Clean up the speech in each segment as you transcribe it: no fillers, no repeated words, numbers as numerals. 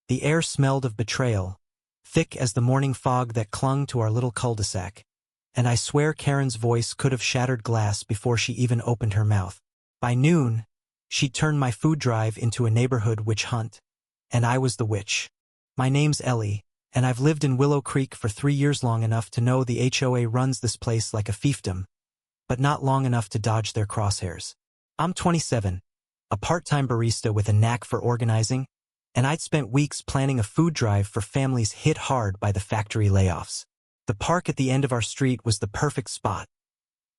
The air smelled of betrayal, thick as the morning fog that clung to our little cul-de-sac. And I swear Karen's voice could have shattered glass before she even opened her mouth. By noon, she'd turned my food drive into a neighborhood witch hunt, and I was the witch. My name's Ellie, and I've lived in Willow Creek for 3 years, long enough to know the HOA runs this place like a fiefdom, but not long enough to dodge their crosshairs. I'm 27, a part-time barista with a knack for organizing, and I'd spent weeks planning a food drive for families hit hard by the factory layoffs. The park at the end of our street was the perfect spot.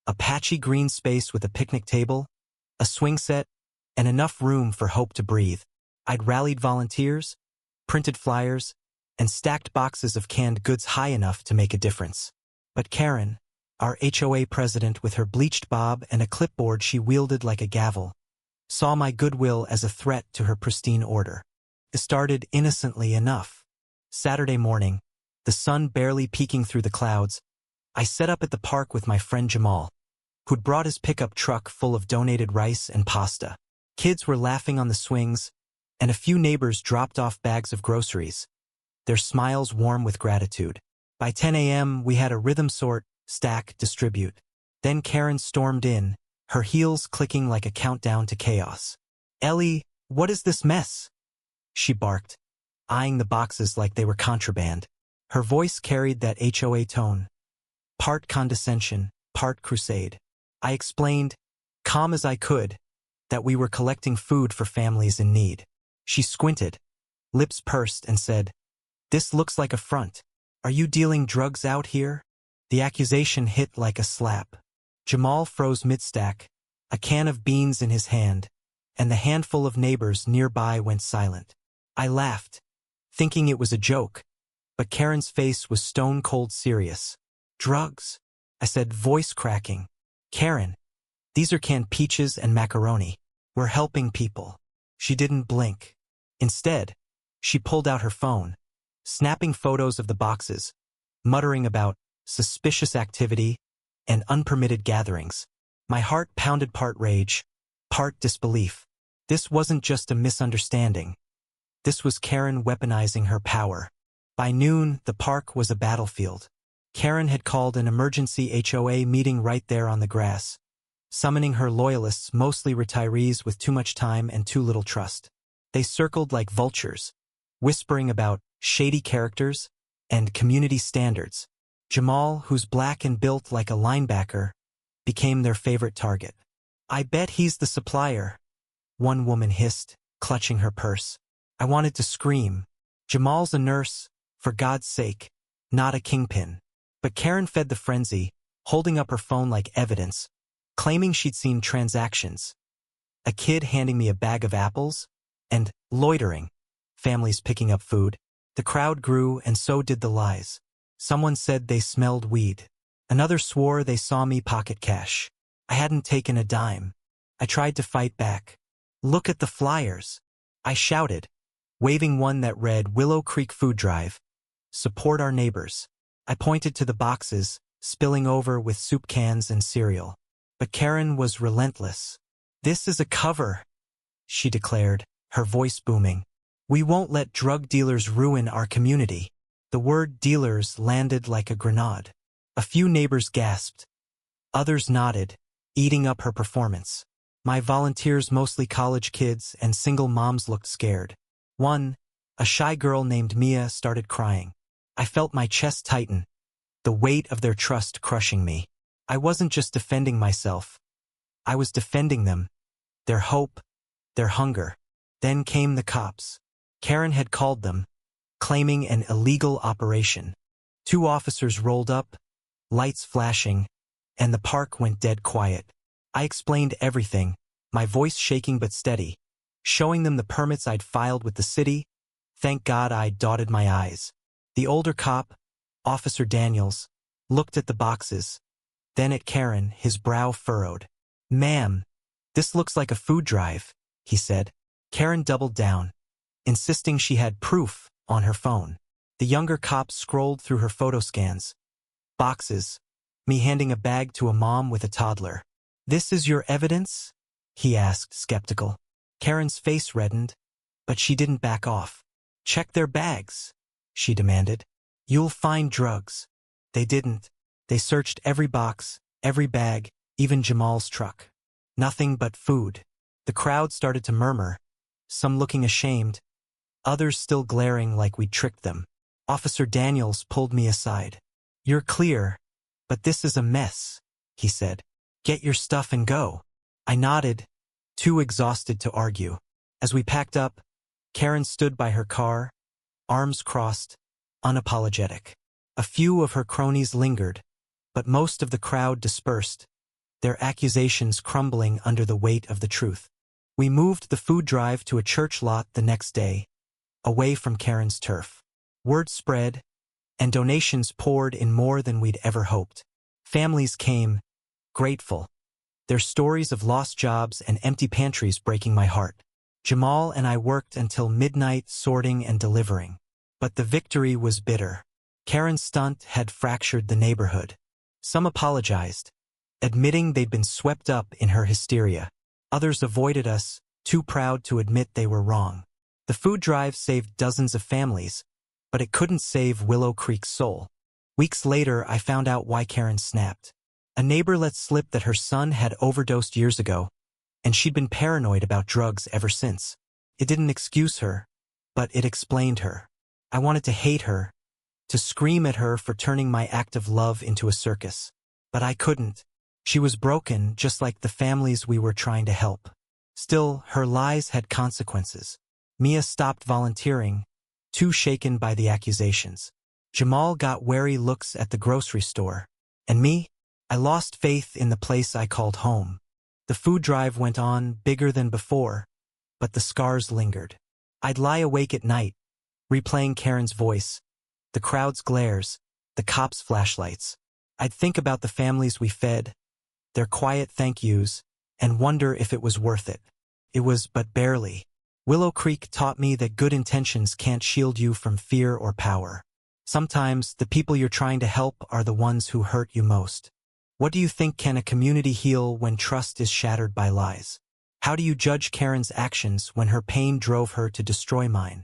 A patchy green space with a picnic table, a swing set, and enough room for hope to breathe. I'd rallied volunteers, printed flyers, and stacked boxes of canned goods high enough to make a difference. But Karen, our HOA president with her bleached bob and a clipboard she wielded like a gavel, saw my goodwill as a threat to her pristine order. It started innocently enough. Saturday morning, the sun barely peeking through the clouds, I set up at the park with my friend Jamal, who'd brought his pickup truck full of donated rice and pasta. Kids were laughing on the swings, and a few neighbors dropped off bags of groceries, their smiles warm with gratitude. By 10 a.m., we had a rhythm: sort, stack, distribute. Then Karen stormed in, her heels clicking like a countdown to chaos. "Ellie, what is this mess?" she barked, eyeing the boxes like they were contraband. Her voice carried that HOA tone, part condescension, part crusade. I explained, calm as I could, that we were collecting food for families in need. She squinted, lips pursed, and said, "This looks like a front. Are you dealing drugs out here?" The accusation hit like a slap. Jamal froze mid-stack, a can of beans in his hand, and the handful of neighbors nearby went silent. I laughed, thinking it was a joke, but Karen's face was stone-cold serious. "Drugs?" I said, voice cracking. "Karen, these are canned peaches and macaroni. We're helping people." She didn't blink. Instead, she pulled out her phone, snapping photos of the boxes, muttering about suspicious activity and unpermitted gatherings. My heart pounded, part rage, part disbelief. This wasn't just a misunderstanding. This was Karen weaponizing her power. By noon, the park was a battlefield. Karen had called an emergency HOA meeting right there on the grass, summoning her loyalists, mostly retirees with too much time and too little trust. They circled like vultures, whispering about shady characters and community standards. Jamal, who's black and built like a linebacker, became their favorite target. "I bet he's the supplier," one woman hissed, clutching her purse. I wanted to scream. Jamal's a nurse, for God's sake, not a kingpin. But Karen fed the frenzy, holding up her phone like evidence, claiming she'd seen transactions. A kid handing me a bag of apples, and loitering, families picking up food. The crowd grew, and so did the lies. Someone said they smelled weed. Another swore they saw me pocket cash. I hadn't taken a dime. I tried to fight back. "Look at the flyers," I shouted, waving one that read Willow Creek Food Drive. "Support our neighbors." I pointed to the boxes, spilling over with soup cans and cereal. But Karen was relentless. "This is a cover," she declared, her voice booming. "We won't let drug dealers ruin our community." The word dealers landed like a grenade. A few neighbors gasped. Others nodded, eating up her performance. My volunteers, mostly college kids and single moms, looked scared. One, a shy girl named Mia, started crying. I felt my chest tighten, the weight of their trust crushing me. I wasn't just defending myself. I was defending them, their hope, their hunger. Then came the cops. Karen had called them, claiming an illegal operation. 2 officers rolled up, lights flashing, and the park went dead quiet. I explained everything, my voice shaking but steady, showing them the permits I'd filed with the city. Thank God I'd dotted my I's. The older cop, Officer Daniels, looked at the boxes, then at Karen, his brow furrowed. "Ma'am, this looks like a food drive," he said. Karen doubled down, insisting she had proof on her phone. The younger cop scrolled through her photo scans. Boxes, me handing a bag to a mom with a toddler. "This is your evidence?" he asked, skeptical. Karen's face reddened, but she didn't back off. Check their bags, she demanded. You'll find drugs. They didn't. They searched every box, every bag, even Jamal's truck. Nothing but food. The crowd started to murmur, some looking ashamed, others still glaring like we'd tricked them. Officer Daniels pulled me aside. You're clear, but this is a mess, he said. Get your stuff and go. I nodded, too exhausted to argue. As we packed up, Karen stood by her car, arms crossed, unapologetic. A few of her cronies lingered, but most of the crowd dispersed, their accusations crumbling under the weight of the truth. We moved the food drive to a church lot the next day, away from Karen's turf. Word spread, and donations poured in more than we'd ever hoped. Families came, grateful, their stories of lost jobs and empty pantries breaking my heart. Jamal and I worked until midnight sorting and delivering. But the victory was bitter. Karen's stunt had fractured the neighborhood. Some apologized, admitting they'd been swept up in her hysteria. Others avoided us, too proud to admit they were wrong. The food drive saved dozens of families, but it couldn't save Willow Creek's soul. Weeks later, I found out why Karen snapped. A neighbor let slip that her son had overdosed years ago, and she'd been paranoid about drugs ever since. It didn't excuse her, but it explained her. I wanted to hate her, to scream at her for turning my act of love into a circus. But I couldn't. She was broken, just like the families we were trying to help. Still, her lies had consequences. Mia stopped volunteering, too shaken by the accusations. Jamal got wary looks at the grocery store. And me? I lost faith in the place I called home. The food drive went on, bigger than before, but the scars lingered. I'd lie awake at night, replaying Karen's voice, the crowd's glares, the cops' flashlights. I'd think about the families we fed, their quiet thank yous, and wonder if it was worth it. It was, but barely. Willow Creek taught me that good intentions can't shield you from fear or power. Sometimes, the people you're trying to help are the ones who hurt you most. What do you think can a community heal when trust is shattered by lies? How do you judge Karen's actions when her pain drove her to destroy mine?